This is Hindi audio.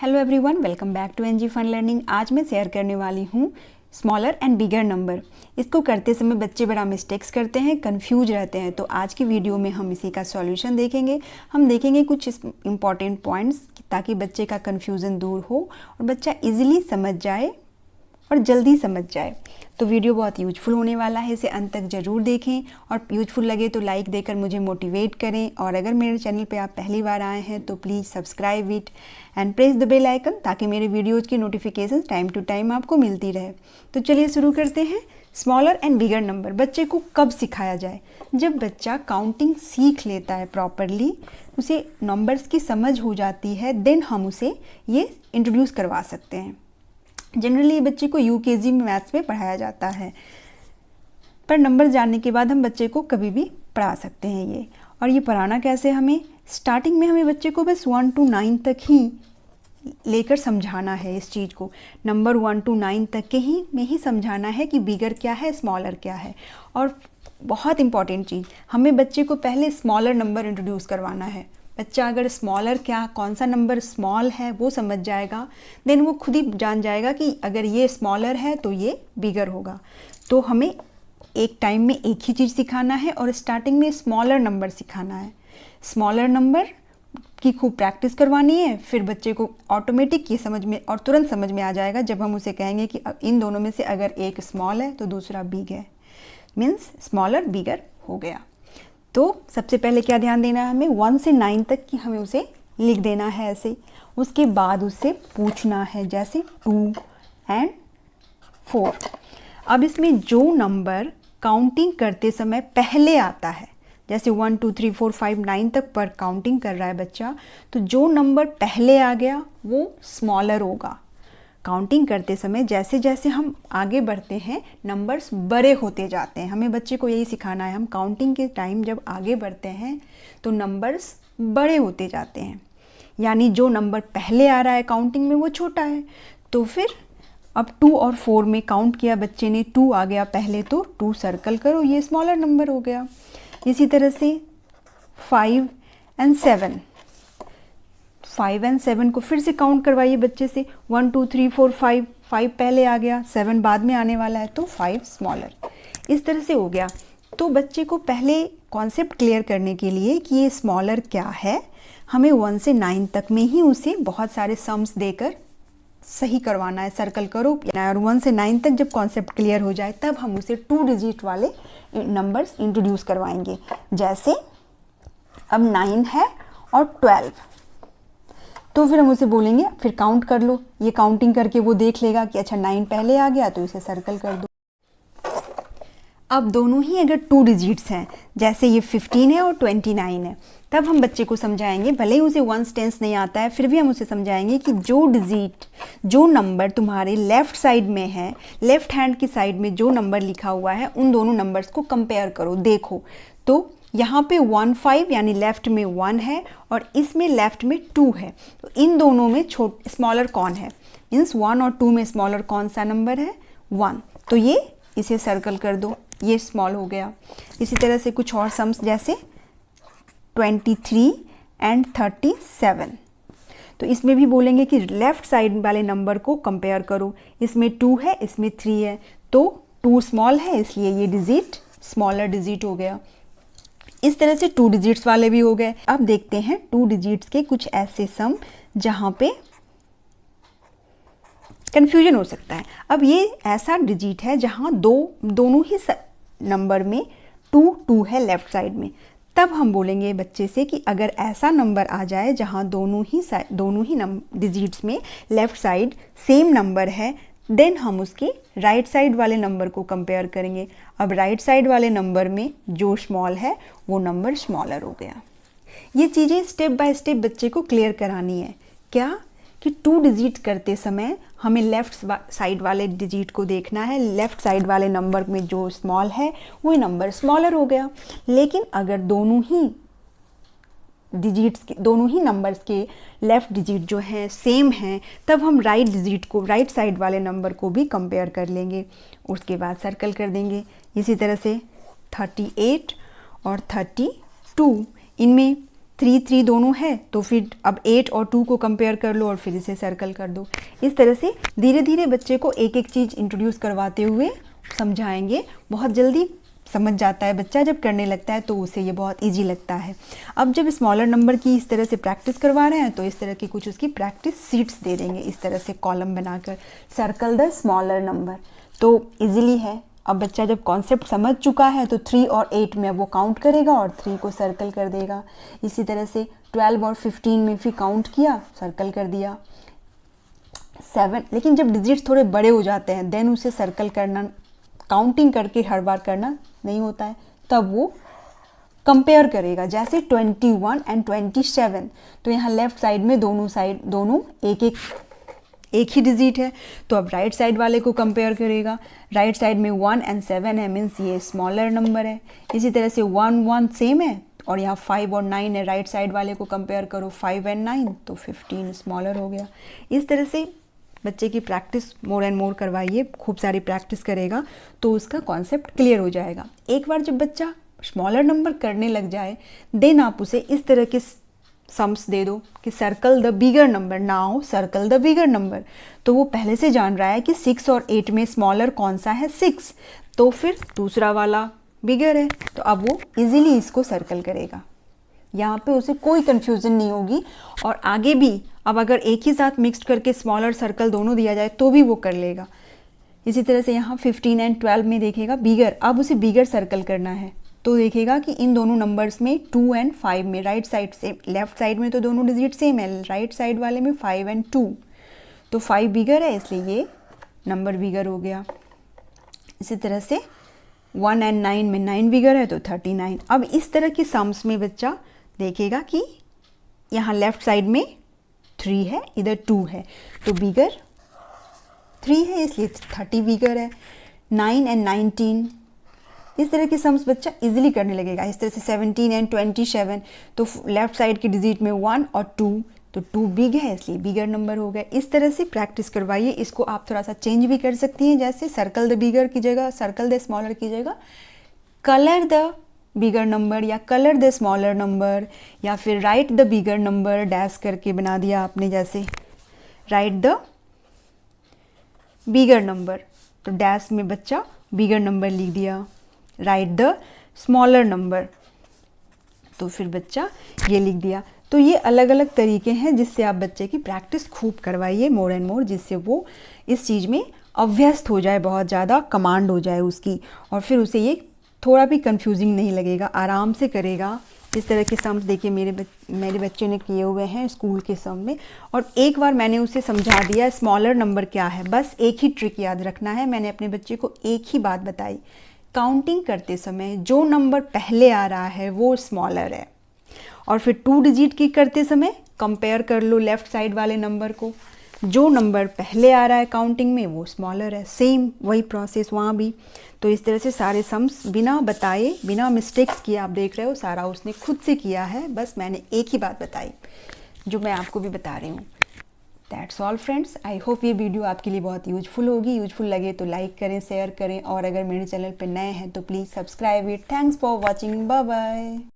Hello everyone, welcome back to NG fun learning. आज मैं शेयर करने वाली हूँ स्मॉलर एंड बिगर नंबर। इसको करते समय बच्चे बड़ा मिस्टेक्स करते हैं, कंफ्यूज रहते हैं। तो आज की वीडियो में हम इसी का सॉल्यूशन देखेंगे। हम देखेंगे कुछ इंपॉर्टेंट पॉइंट्स ताकि बच्चे का कंफ्यूजन दूर हो और बच्चा इजीली समझ जाए और जल्दी समझ जाए। तो वीडियो बहुत यूजफुल होने वाला है, इसे अंत तक ज़रूर देखें और यूजफुल लगे तो लाइक देकर मुझे मोटिवेट करें। और अगर मेरे चैनल पे आप पहली बार आए हैं तो please subscribe it and press the bell icon ताकि मेरे वीडियोज़ की नोटिफिकेशन टाइम टू टाइम आपको मिलती रहे। तो चलिए शुरू करते हैं। स्मॉलर एंड बिगर नंबर बच्चे को कब सिखाया जाए? जब बच्चा काउंटिंग सीख लेता है प्रॉपरली, उसे नंबर्स की समझ हो जाती है, देन हम उसे ये इंट्रोड्यूस करवा सकते हैं। जनरली बच्चे को यूकेजी में मैथ्स में पढ़ाया जाता है, पर नंबर जानने के बाद हम बच्चे को कभी भी पढ़ा सकते हैं ये। और ये पढ़ाना कैसे? हमें स्टार्टिंग में हमें बच्चे को बस 1 to 9 तक ही लेकर समझाना है इस चीज़ को। नंबर 1 to 9 तक के ही में ही समझाना है कि बिगर क्या है, स्मॉलर क्या है। और बहुत इंपॉर्टेंट चीज़, हमें बच्चे को पहले स्मॉलर नंबर इंट्रोड्यूस करवाना है। बच्चा अगर स्मॉलर क्या, कौन सा नंबर स्मॉल है वो समझ जाएगा, देन वो खुद ही जान जाएगा कि अगर ये स्मॉलर है तो ये बिगर होगा। तो हमें एक टाइम में एक ही चीज़ सिखाना है और स्टार्टिंग में स्मॉलर नंबर सिखाना है। स्मॉलर नंबर की खूब प्रैक्टिस करवानी है, फिर बच्चे को ऑटोमेटिक ये समझ में और तुरंत समझ में आ जाएगा जब हम उसे कहेंगे कि इन दोनों में से अगर एक स्मॉल है तो दूसरा बिग है, मीन्स स्मॉलर बिगर हो गया। तो सबसे पहले क्या ध्यान देना है हमें? 1 से 9 तक की हमें उसे लिख देना है ऐसे। उसके बाद उससे पूछना है जैसे 2 and 4। अब इसमें जो नंबर काउंटिंग करते समय पहले आता है, जैसे 1 2 3 4 5 9 तक पर काउंटिंग कर रहा है बच्चा, तो जो नंबर पहले आ गया वो स्मॉलर होगा। काउंटिंग करते समय जैसे जैसे हम आगे बढ़ते हैं नंबर्स बड़े होते जाते हैं। हमें बच्चे को यही सिखाना है, हम काउंटिंग के टाइम जब आगे बढ़ते हैं तो नंबर्स बड़े होते जाते हैं। यानी जो नंबर पहले आ रहा है काउंटिंग में वो छोटा है। तो फिर अब 2 और 4 में काउंट किया बच्चे ने, 2 आ गया पहले तो 2 सर्कल करो, ये स्मॉलर नंबर हो गया। इसी तरह से 5 and 7, 5 and 7 को फिर से काउंट करवाइए बच्चे से। 1 2 3 4 5, 5 पहले आ गया, 7 बाद में आने वाला है तो 5 स्मॉलर। इस तरह से हो गया। तो बच्चे को पहले कॉन्सेप्ट क्लियर करने के लिए कि ये स्मॉलर क्या है, हमें 1 से 9 तक में ही उसे बहुत सारे सम्स देकर सही करवाना है, सर्कल करो। और 1 से 9 तक जब कॉन्सेप्ट क्लियर हो जाए तब हम उसे 2 डिजिट वाले नंबर्स इंट्रोड्यूस करवाएंगे। जैसे अब 9 है और 12, तो फिर हम उसे बोलेंगे फिर काउंट कर लो। ये काउंटिंग करके वो देख लेगा कि अच्छा 9 पहले आ गया तो इसे सर्कल कर दो। अब दोनों ही अगर 2 डिजिट्स हैं, जैसे ये 15 है और 29 है, तब हम बच्चे को समझाएंगे, भले ही उसे 1 टेंस नहीं आता है फिर भी हम उसे समझाएंगे कि जो डिजिट, जो नंबर तुम्हारे लेफ़्ट साइड में है, लेफ़्ट हैंड की साइड में जो नंबर लिखा हुआ है उन दोनों नंबर्स को कंपेयर करो, देखो। तो यहाँ पे 1 5 यानी लेफ़्ट में 1 है और इसमें लेफ़्ट में 2 है, तो इन दोनों में स्मॉलर कौन है? मीन्स 1 और 2 में स्मॉलर कौन सा नंबर है? 1। तो ये इसे सर्कल कर दो, ये स्मॉल हो गया। इसी तरह से कुछ और सम्स जैसे 23 and 37, तो इसमें भी बोलेंगे कि लेफ़्ट साइड वाले नंबर को कंपेयर करो। इसमें 2 है, इसमें 3 है, तो 2 स्मॉल है इसलिए ये डिजिट स्मॉलर डिजिट हो गया। इस तरह से 2 डिजिट्स वाले भी हो गए। अब देखते हैं 2 डिजिट्स के कुछ ऐसे सम जहाँ पे कंफ्यूजन हो सकता है। अब ये ऐसा डिजिट है जहाँ दोनों ही नंबर में 2 2 है लेफ़्ट साइड में। तब हम बोलेंगे बच्चे से कि अगर ऐसा नंबर आ जाए जहाँ दोनों ही डिजिट्स में लेफ़्ट साइड सेम नंबर है, देन हम उसके राइट साइड वाले नंबर को कंपेयर करेंगे। अब राइट साइड वाले नंबर में जो स्मॉल है वो नंबर स्मॉलर हो गया। ये चीज़ें स्टेप बाय स्टेप बच्चे को क्लियर करानी है। क्या कि 2 डिजिट करते समय हमें लेफ़्ट साइड वाले डिजिट को देखना है, लेफ़्ट साइड वाले नंबर में जो स्मॉल है वो नंबर स्मॉलर हो गया। लेकिन अगर दोनों ही नंबर्स के लेफ़्ट डिजिट जो हैं सेम हैं, तब हम राइट साइड वाले नंबर को भी कंपेयर कर लेंगे, उसके बाद सर्कल कर देंगे। इसी तरह से 38 और 32, इनमें 3 3 दोनों है, तो फिर अब 8 और 2 को कंपेयर कर लो और फिर इसे सर्कल कर दो। इस तरह से धीरे धीरे बच्चे को एक एक चीज़ इंट्रोड्यूस करवाते हुए समझाएंगे। बहुत जल्दी समझ जाता है बच्चा, जब करने लगता है तो उसे ये बहुत इजी लगता है। अब जब स्मॉलर नंबर की इस तरह से प्रैक्टिस करवा रहे हैं तो इस तरह की कुछ उसकी प्रैक्टिस सीट्स दे देंगे, इस तरह से कॉलम बनाकर, सर्कल द स्मॉलर नंबर। तो इजीली है। अब बच्चा जब कॉन्सेप्ट समझ चुका है तो 3 और 8 में अब वो काउंट करेगा और 3 को सर्कल कर देगा। इसी तरह से 12 और 15 में फिर काउंट किया, सर्कल कर दिया। 7, लेकिन जब डिजिट्स थोड़े बड़े हो जाते हैं देन उसे सर्कल करना, काउंटिंग करके हर बार करना नहीं होता है, तब वो कंपेयर करेगा। जैसे 21 एंड 27, तो यहाँ लेफ्ट साइड में दोनों एक ही डिजिट है, तो अब राइट साइड वाले को कंपेयर करेगा। राइट साइड में 1 एंड 7 है, मीन्स ये स्मॉलर नंबर है। इसी तरह से 1 1 सेम है और यहाँ 5 और 9 है, राइट साइड वाले को कंपेयर करो 5 एंड 9, तो 15 स्मॉलर हो गया। इस तरह से बच्चे की प्रैक्टिस मोर एंड मोर करवाइए, खूब सारी प्रैक्टिस करेगा तो उसका कॉन्सेप्ट क्लियर हो जाएगा। एक बार जब बच्चा स्मॉलर नंबर करने लग जाए देन आप उसे इस तरह के सम्स दे दो कि circle the bigger number, now circle the bigger number. तो वो पहले से जान रहा है कि 6 और 8 में स्मॉलर कौन सा है, 6, तो फिर दूसरा वाला बिगर है, तो अब वो इजीली इसको सर्कल करेगा। यहाँ पे उसे कोई कन्फ्यूज़न नहीं होगी। और आगे भी अब अगर एक ही साथ मिक्स करके स्मॉलर सर्कल दोनों दिया जाए तो भी वो कर लेगा। इसी तरह से यहाँ 15 एंड 12 में देखेगा बिगर, अब उसे बिगर सर्कल करना है तो देखेगा कि इन दोनों नंबर्स में 2 एंड 5 में राइट साइड से, लेफ्ट साइड में तो दोनों डिजिट सेम है, राइट साइड वाले में 5 एंड 2, तो 5 बिगर है इसलिए ये नंबर बिगर हो गया। इसी तरह से 1 एंड 9 में 9 बिगर है तो 39। अब इस तरह की सम्स में बच्चा देखेगा कि यहाँ लेफ्ट साइड में 3 है, इधर 2 है, तो बिगर 3 है इसलिए 30 बिगर है। 9 एंड 19, इस तरह के सम्स बच्चा इजीली करने लगेगा। इस तरह से 17 एंड 27, तो लेफ्ट साइड के डिजिट में 1 और 2, तो 2 बिग है इसलिए बिगर नंबर हो गया। इस तरह से प्रैक्टिस करवाइए। इसको आप थोड़ा सा चेंज भी कर सकती हैं, जैसे सर्कल द बिगर की जगह सर्कल द स्मॉलर की जगह कलर द बिगर नंबर या कलर द स्मॉलर नंबर, या फिर right the bigger number dash करके बना दिया आपने, जैसे राइट द बिगर नंबर, तो डैश में बच्चा बिगर नंबर लिख दिया। राइट द स्मॉलर नंबर, तो फिर बच्चा ये लिख दिया। तो ये अलग अलग तरीके हैं जिससे आप बच्चे की प्रैक्टिस खूब करवाइए मोर एंड मोर, जिससे वो इस चीज़ में अभ्यस्त हो जाए, बहुत ज़्यादा कमांड हो जाए उसकी, और फिर उसे ये थोड़ा भी कंफ्यूजिंग नहीं लगेगा, आराम से करेगा। इस तरह के सम्स देखिए मेरे बच्चे ने किए हुए हैं स्कूल के सम में, और एक बार मैंने उसे समझा दिया स्मॉलर नंबर क्या है। बस एक ही ट्रिक याद रखना है, मैंने अपने बच्चे को एक ही बात बताई, काउंटिंग करते समय जो नंबर पहले आ रहा है वो स्मॉलर है, और फिर 2 डिजिट की करते समय कंपेयर कर लो लेफ़्ट साइड वाले नंबर को, जो नंबर पहले आ रहा है काउंटिंग में वो स्मॉलर है। सेम वही प्रोसेस वहाँ भी। तो इस तरह से सारे सम्स बिना बताए, बिना मिस्टेक्स किए, आप देख रहे हो सारा उसने खुद से किया है, बस मैंने एक ही बात बताई जो मैं आपको भी बता रही हूँ। That's all friends, I hope ये वीडियो आपके लिए बहुत यूजफुल होगी। यूजफुल लगे तो लाइक करें, शेयर करें, और अगर मेरे चैनल पर नए हैं तो please subscribe it. Thanks for watching, bye bye.